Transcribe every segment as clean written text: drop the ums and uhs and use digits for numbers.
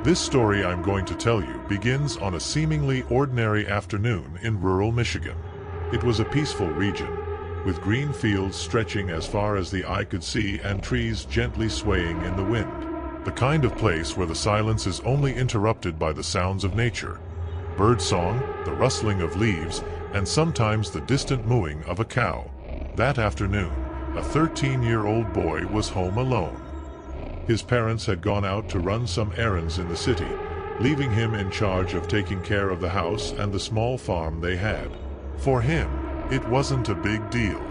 This story I'm going to tell you begins on a seemingly ordinary afternoon in rural Michigan. It was a peaceful region, with green fields stretching as far as the eye could see and trees gently swaying in the wind. The kind of place where the silence is only interrupted by the sounds of nature. Birdsong, the rustling of leaves, and sometimes the distant mooing of a cow. That afternoon, a 13-year-old boy was home alone. His parents had gone out to run some errands in the city, leaving him in charge of taking care of the house and the small farm they had. For him, it wasn't a big deal.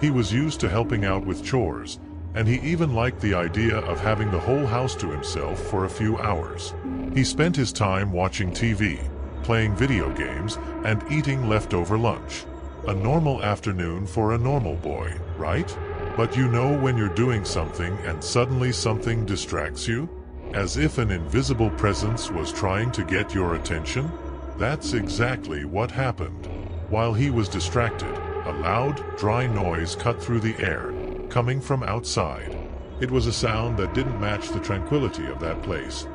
He was used to helping out with chores, and he even liked the idea of having the whole house to himself for a few hours. He spent his time watching TV, playing video games, and eating leftover lunch. A normal afternoon for a normal boy, right? But you know when you're doing something and suddenly something distracts you? As if an invisible presence was trying to get your attention? That's exactly what happened. While he was distracted, a loud, dry noise cut through the air, coming from outside. It was a sound that didn't match the tranquility of that place.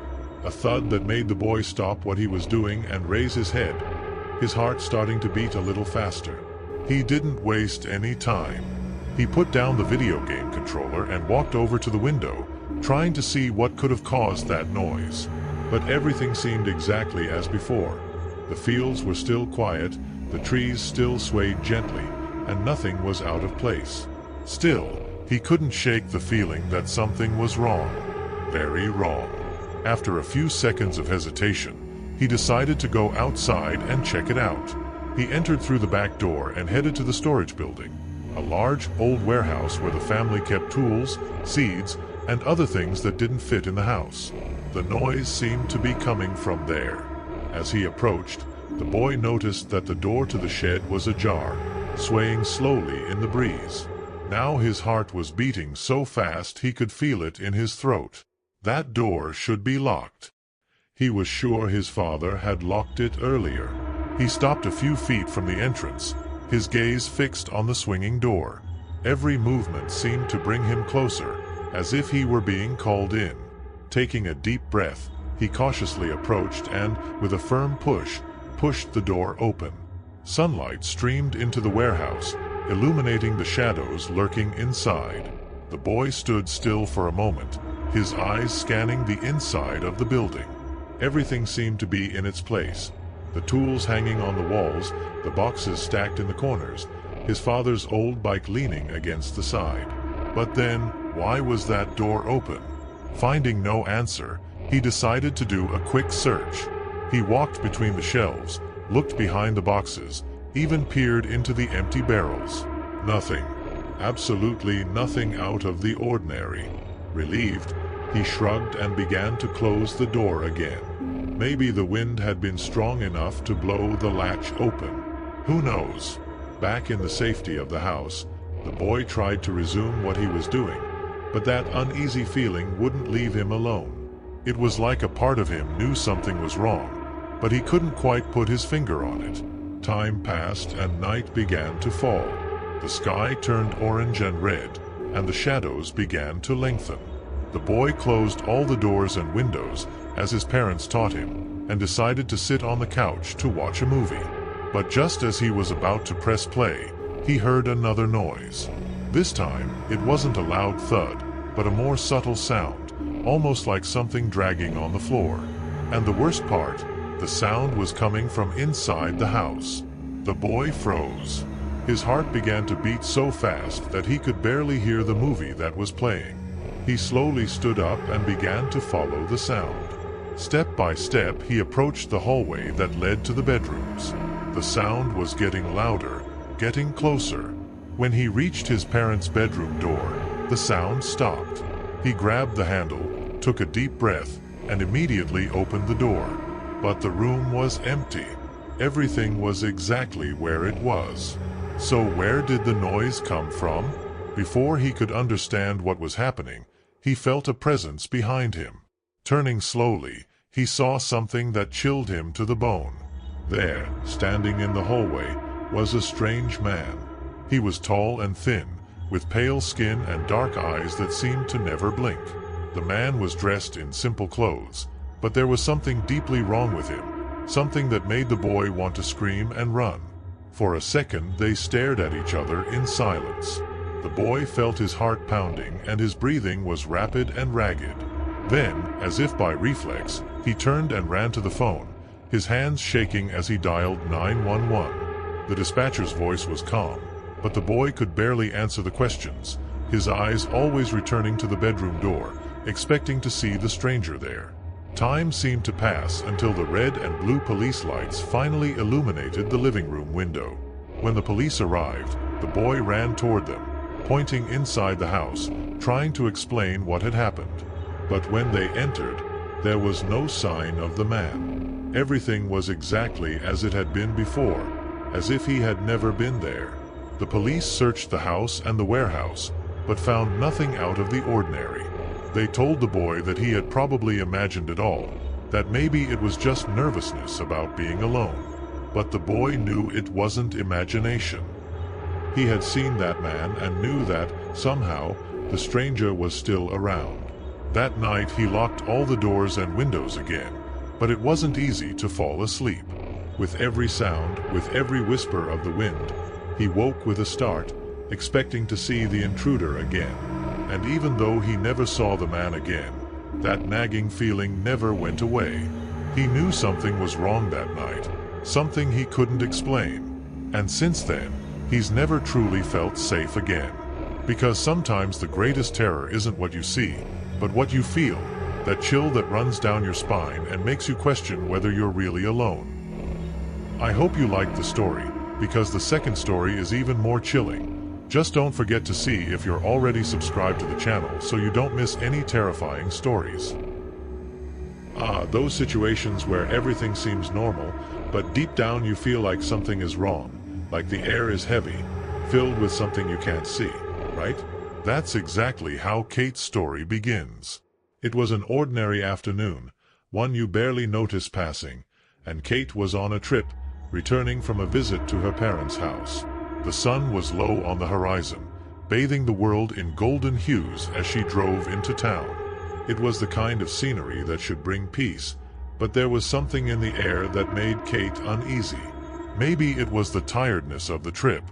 A thud that made the boy stop what he was doing and raise his head, his heart starting to beat a little faster. He didn't waste any time. He put down the video game controller and walked over to the window, trying to see what could have caused that noise. But everything seemed exactly as before. The fields were still quiet, the trees still swayed gently, and nothing was out of place. Still, he couldn't shake the feeling that something was wrong. Very wrong. After a few seconds of hesitation, he decided to go outside and check it out. He entered through the back door and headed to the storage building, a large, old warehouse where the family kept tools, seeds, and other things that didn't fit in the house. The noise seemed to be coming from there. As he approached, the boy noticed that the door to the shed was ajar, swaying slowly in the breeze. Now his heart was beating so fast he could feel it in his throat. That door should be locked. He was sure his father had locked it earlier. He stopped a few feet from the entrance, his gaze fixed on the swinging door. Every movement seemed to bring him closer, as if he were being called in. Taking a deep breath, he cautiously approached and, with a firm push, pushed the door open. Sunlight streamed into the warehouse, illuminating the shadows lurking inside. The boy stood still for a moment, his eyes scanning the inside of the building. Everything seemed to be in its place. The tools hanging on the walls, the boxes stacked in the corners, his father's old bike leaning against the side. But then, why was that door open? Finding no answer, he decided to do a quick search. He walked between the shelves, looked behind the boxes, even peered into the empty barrels. Nothing. Absolutely nothing out of the ordinary. Relieved, he shrugged and began to close the door again. Maybe the wind had been strong enough to blow the latch open. Who knows? Back in the safety of the house, the boy tried to resume what he was doing, but that uneasy feeling wouldn't leave him alone. It was like a part of him knew something was wrong, but he couldn't quite put his finger on it. Time passed and night began to fall. The sky turned orange and red, and the shadows began to lengthen. The boy closed all the doors and windows, as his parents taught him, and decided to sit on the couch to watch a movie. But just as he was about to press play, he heard another noise. This time, it wasn't a loud thud, but a more subtle sound, almost like something dragging on the floor. And the worst part, the sound was coming from inside the house. The boy froze. His heart began to beat so fast that he could barely hear the movie that was playing. He slowly stood up and began to follow the sound. Step by step, he approached the hallway that led to the bedrooms. The sound was getting louder, getting closer. When he reached his parents' bedroom door, the sound stopped. He grabbed the handle, took a deep breath, and immediately opened the door. But the room was empty. Everything was exactly where it was. So where did the noise come from? Before he could understand what was happening, he felt a presence behind him. Turning slowly, he saw something that chilled him to the bone. There, standing in the hallway, was a strange man. He was tall and thin, with pale skin and dark eyes that seemed to never blink. The man was dressed in simple clothes, But there was something deeply wrong with him, something that made the boy want to scream and run. For a second they stared at each other in silence. The boy felt his heart pounding and his breathing was rapid and ragged. Then, as if by reflex, he turned and ran to the phone, his hands shaking as he dialed 911. The dispatcher's voice was calm, but the boy could barely answer the questions, his eyes always returning to the bedroom door, expecting to see the stranger there. Time seemed to pass until the red and blue police lights finally illuminated the living room window. When the police arrived, the boy ran toward them, pointing inside the house, trying to explain what had happened. But when they entered, there was no sign of the man. Everything was exactly as it had been before, as if he had never been there. The police searched the house and the warehouse, but found nothing out of the ordinary. They told the boy that he had probably imagined it all, that maybe it was just nervousness about being alone. But the boy knew it wasn't imagination. He had seen that man and knew that, somehow, the stranger was still around. That night he locked all the doors and windows again, but it wasn't easy to fall asleep. With every sound, with every whisper of the wind, he woke with a start, expecting to see the intruder again. And even though he never saw the man again, that nagging feeling never went away. He knew something was wrong that night, something he couldn't explain. And since then, he's never truly felt safe again. Because sometimes the greatest terror isn't what you see, but what you feel, that chill that runs down your spine and makes you question whether you're really alone. I hope you liked the story, because the second story is even more chilling. Just don't forget to see if you're already subscribed to the channel so you don't miss any terrifying stories. Those situations where everything seems normal, but deep down you feel like something is wrong, like the air is heavy, filled with something you can't see, right? That's exactly how Kate's story begins. It was an ordinary afternoon, one you barely notice passing, and Kate was on a trip, returning from a visit to her parents' house. The sun was low on the horizon, bathing the world in golden hues as she drove into town. It was the kind of scenery that should bring peace, but there was something in the air that made Kate uneasy. Maybe it was the tiredness of the trip,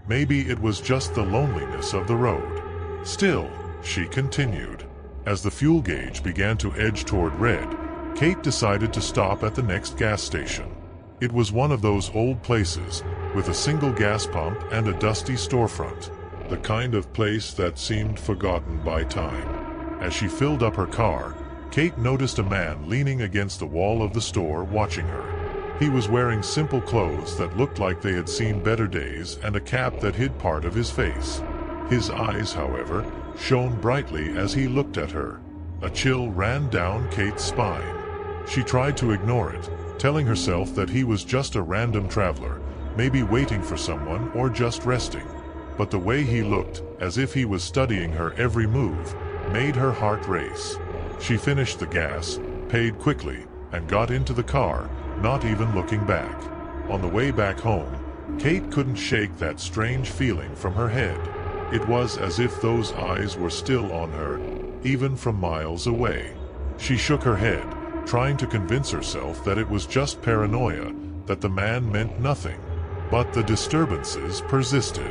maybe it was just the loneliness of the road. Still, she continued. As the fuel gauge began to edge toward red, Kate decided to stop at the next gas station. It was one of those old places, with a single gas pump and a dusty storefront, the kind of place that seemed forgotten by time. As she filled up her car, Kate noticed a man leaning against the wall of the store watching her. He was wearing simple clothes that looked like they had seen better days and a cap that hid part of his face. His eyes, however, shone brightly as he looked at her. A chill ran down Kate's spine. She tried to ignore it, telling herself that he was just a random traveler, maybe waiting for someone or just resting. But the way he looked, as if he was studying her every move, made her heart race. She finished the gas, paid quickly, and got into the car, not even looking back. On the way back home, Kate couldn't shake that strange feeling from her head. It was as if those eyes were still on her, even from miles away. She shook her head, trying to convince herself that it was just paranoia, that the man meant nothing. But the disturbances persisted.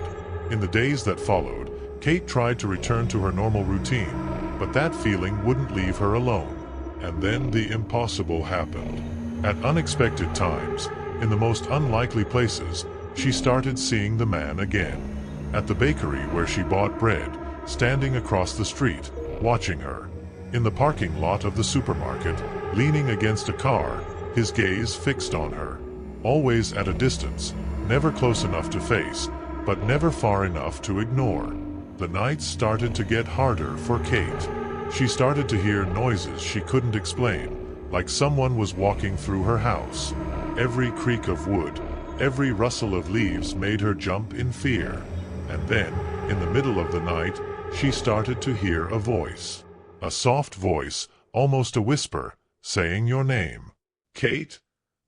In the days that followed, Kate tried to return to her normal routine, but that feeling wouldn't leave her alone. And then the impossible happened. At unexpected times, in the most unlikely places, she started seeing the man again. At the bakery where she bought bread, standing across the street, watching her. In the parking lot of the supermarket, leaning against a car, his gaze fixed on her. Always at a distance, never close enough to face, but never far enough to ignore. The nights started to get harder for Kate. She started to hear noises she couldn't explain, like someone was walking through her house. Every creak of wood, every rustle of leaves made her jump in fear. And then, in the middle of the night, she started to hear a voice. A soft voice, almost a whisper, saying your name. Kate?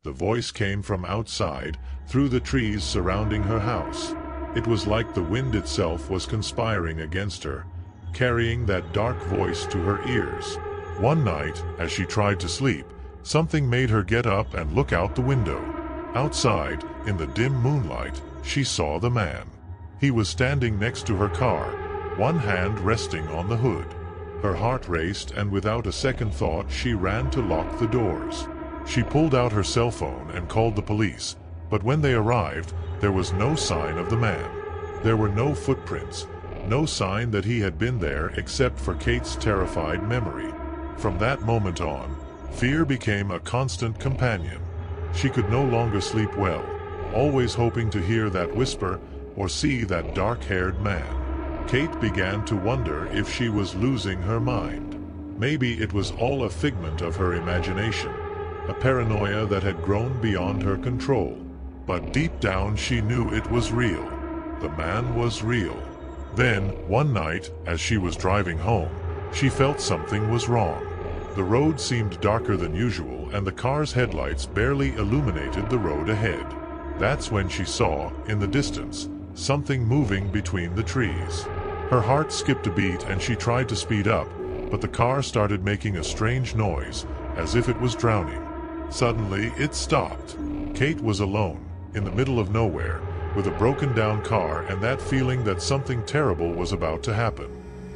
The voice came from outside, through the trees surrounding her house. It was like the wind itself was conspiring against her, carrying that dark voice to her ears. One night, as she tried to sleep, Something made her get up and look out the window. Outside, in the dim moonlight, she saw the man. He was standing next to her car, one hand resting on the hood. Her heart raced, and without a second thought she ran to lock the doors. She pulled out her cell phone and called the police, but when they arrived, there was no sign of the man. There were no footprints, no sign that he had been there except for Kate's terrified memory. From that moment on, fear became a constant companion. She could no longer sleep well, always hoping to hear that whisper or see that dark-haired man. Kate began to wonder if she was losing her mind. Maybe it was all a figment of her imagination, a paranoia that had grown beyond her control. But deep down she knew it was real. The man was real. Then, one night, as she was driving home, she felt something was wrong. The road seemed darker than usual, and the car's headlights barely illuminated the road ahead. That's when she saw, in the distance, something moving between the trees. Her heart skipped a beat and she tried to speed up, but the car started making a strange noise, as if it was drowning. Suddenly, it stopped. Kate was alone, in the middle of nowhere, with a broken-down car and that feeling that something terrible was about to happen.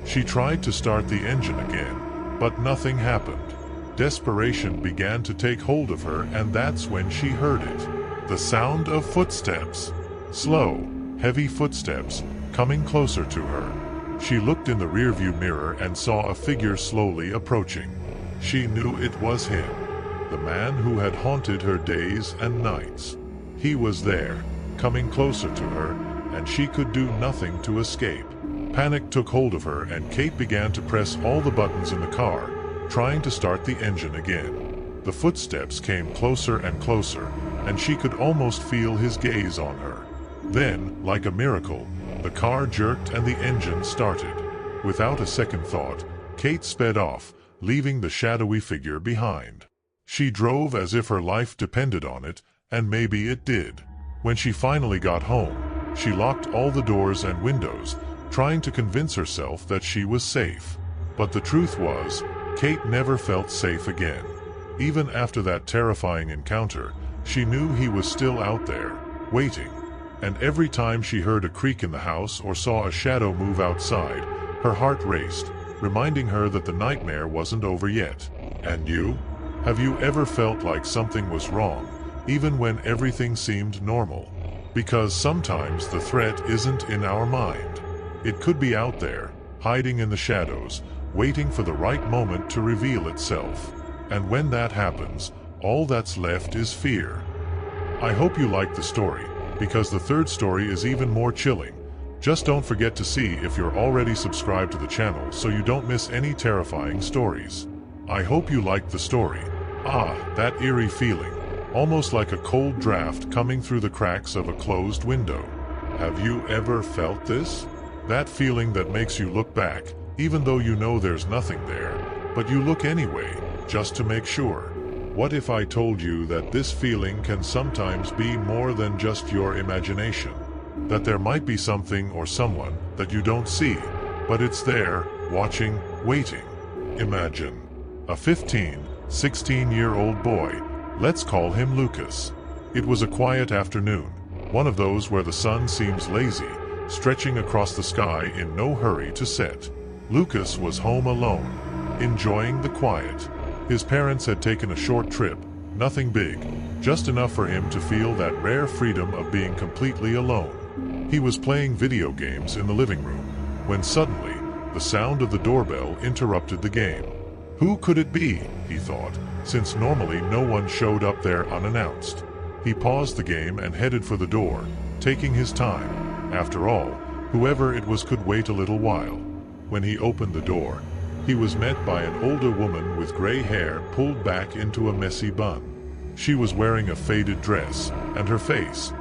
She tried to start the engine again, but nothing happened. Desperation began to take hold of her, and that's when she heard it. The sound of footsteps. Slow, heavy footsteps, coming closer to her. She looked in the rearview mirror and saw a figure slowly approaching. She knew it was him, the man who had haunted her days and nights. He was there, coming closer to her, and she could do nothing to escape. Panic took hold of her, and Kate began to press all the buttons in the car, trying to start the engine again. The footsteps came closer and closer, and she could almost feel his gaze on her. Then, like a miracle, the car jerked and the engine started. Without a second thought, Kate sped off, leaving the shadowy figure behind. She drove as if her life depended on it, and maybe it did. When she finally got home, she locked all the doors and windows, trying to convince herself that she was safe. But the truth was, Kate never felt safe again. Even after that terrifying encounter, she knew he was still out there, waiting. And every time she heard a creak in the house or saw a shadow move outside, her heart raced, reminding her that the nightmare wasn't over yet. And you? Have you ever felt like something was wrong, even when everything seemed normal? Because sometimes the threat isn't in our mind. It could be out there, hiding in the shadows, waiting for the right moment to reveal itself. And when that happens, all that's left is fear. I hope you liked the story, because the third story is even more chilling. Just don't forget to see if you're already subscribed to the channel so you don't miss any terrifying stories. I hope you liked the story. Ah, that eerie feeling, almost like a cold draft coming through the cracks of a closed window. Have you ever felt this? That feeling that makes you look back, even though you know there's nothing there, but you look anyway, just to make sure. What if I told you that this feeling can sometimes be more than just your imagination? That there might be something or someone that you don't see, but it's there, watching, waiting. Imagine a 15, 16-year-old boy. Let's call him Lucas. It was a quiet afternoon, one of those where the sun seems lazy, stretching across the sky in no hurry to set. Lucas was home alone, enjoying the quiet. His parents had taken a short trip, nothing big, just enough for him to feel that rare freedom of being completely alone. He was playing video games in the living room, when suddenly, the sound of the doorbell interrupted the game. Who could it be, he thought, since normally no one showed up there unannounced. He paused the game and headed for the door, taking his time. After all, whoever it was could wait a little while. When he opened the door, he was met by an older woman with gray hair pulled back into a messy bun. She was wearing a faded dress, and her face...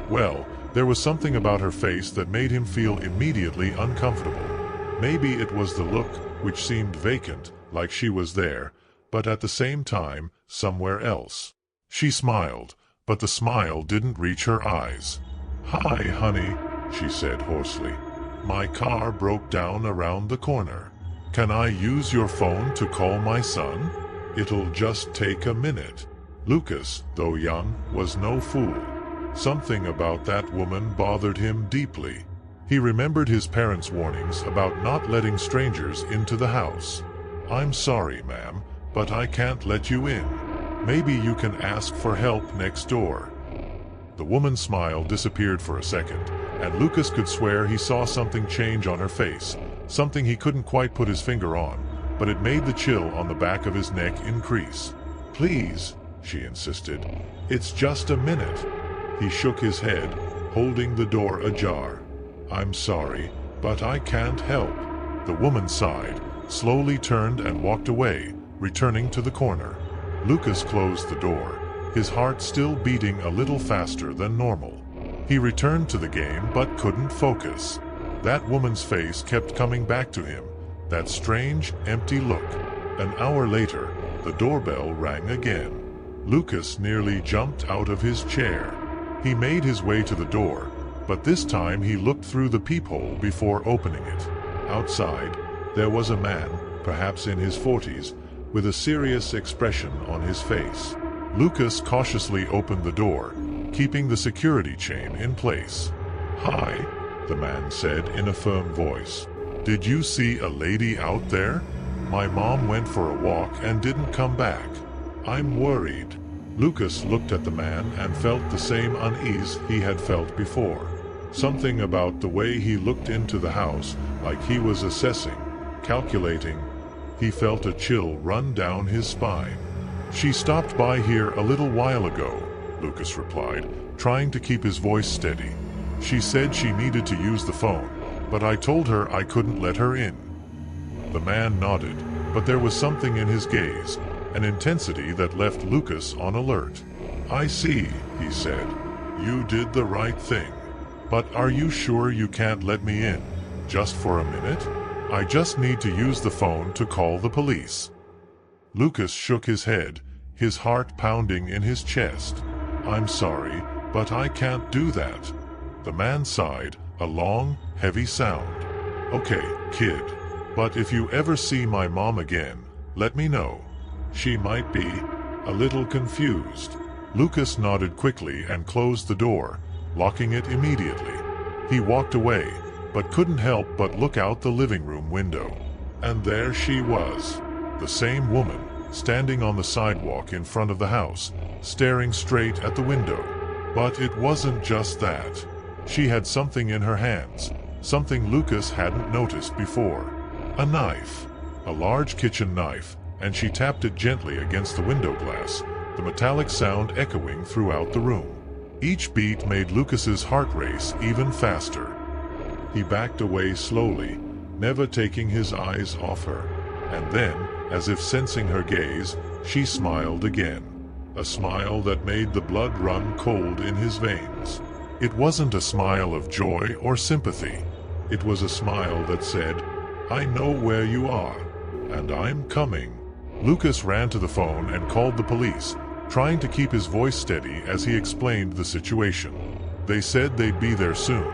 well, there was something about her face that made him feel immediately uncomfortable. Maybe it was the look, which seemed vacant, like she was there, but at the same time, somewhere else. She smiled, but the smile didn't reach her eyes. "Hi, honey," she said hoarsely. "My car broke down around the corner. Can I use your phone to call my son?" It'll just take a minute. Lucas, though young, was no fool. Something about that woman bothered him deeply. He remembered his parents' warnings about not letting strangers into the house. "I'm sorry, ma'am, but I can't let you in. Maybe you can ask for help next door." The woman's smile disappeared for a second, and Lucas could swear he saw something change on her face, something he couldn't quite put his finger on, but it made the chill on the back of his neck increase. "Please," she insisted. "It's just a minute." He shook his head, holding the door ajar. "I'm sorry, but I can't help." The woman sighed, slowly turned and walked away, returning to the corner. Lucas closed the door, his heart still beating a little faster than normal. He returned to the game but couldn't focus. That woman's face kept coming back to him, that strange, empty look. An hour later, the doorbell rang again. Lucas nearly jumped out of his chair. He made his way to the door, but this time he looked through the peephole before opening it. Outside, there was a man, perhaps in his 40s, with a serious expression on his face. Lucas cautiously opened the door, keeping the security chain in place. "Hi," the man said in a firm voice. "Did you see a lady out there? My mom went for a walk and didn't come back. I'm worried." Lucas looked at the man and felt the same unease he had felt before. Something about the way he looked into the house, like he was assessing, calculating. He felt a chill run down his spine. "She stopped by here a little while ago," Lucas replied, trying to keep his voice steady. "She said she needed to use the phone, but I told her I couldn't let her in." The man nodded, but there was something in his gaze, an intensity that left Lucas on alert. "I see," he said. "You did the right thing. But are you sure you can't let me in? Just for a minute? I just need to use the phone to call the police." Lucas shook his head, his heart pounding in his chest. "I'm sorry, but I can't do that." The man sighed, a long, heavy sound. "Okay, kid. But if you ever see my mom again, let me know. She might be a little confused." Lucas nodded quickly and closed the door, locking it immediately. He walked away, but couldn't help but look out the living room window. And there she was, the same woman, standing on the sidewalk in front of the house, staring straight at the window. But it wasn't just that. She had something in her hands, something Lucas hadn't noticed before. A knife. A large kitchen knife, and she tapped it gently against the window glass, the metallic sound echoing throughout the room. Each beat made Lucas's heart race even faster. He backed away slowly, never taking his eyes off her. And then, as if sensing her gaze, she smiled again. A smile that made the blood run cold in his veins. It wasn't a smile of joy or sympathy. It was a smile that said, "I know where you are, and I'm coming." Lucas ran to the phone and called the police, trying to keep his voice steady as he explained the situation. They said they'd be there soon,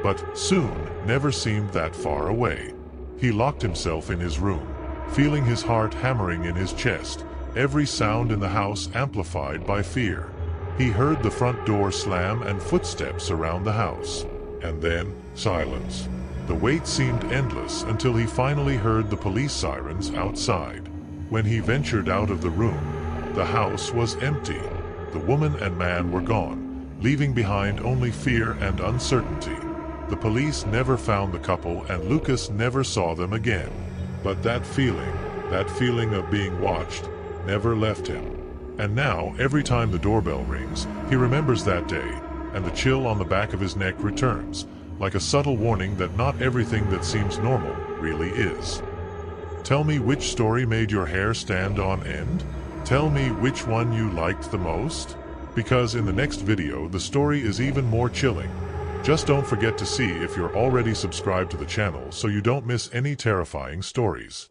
but soon never seemed that far away. He locked himself in his room, feeling his heart hammering in his chest, every sound in the house amplified by fear. He heard the front door slam and footsteps around the house. And then, silence. The wait seemed endless until he finally heard the police sirens outside. When he ventured out of the room, the house was empty. The woman and man were gone, leaving behind only fear and uncertainty. The police never found the couple, and Lucas never saw them again. But that feeling of being watched, never left him. And now, every time the doorbell rings, he remembers that day, and the chill on the back of his neck returns, like a subtle warning that not everything that seems normal really is. Tell me which story made your hair stand on end? Tell me which one you liked the most? Because in the next video, the story is even more chilling. Just don't forget to see if you're already subscribed to the channel so you don't miss any terrifying stories.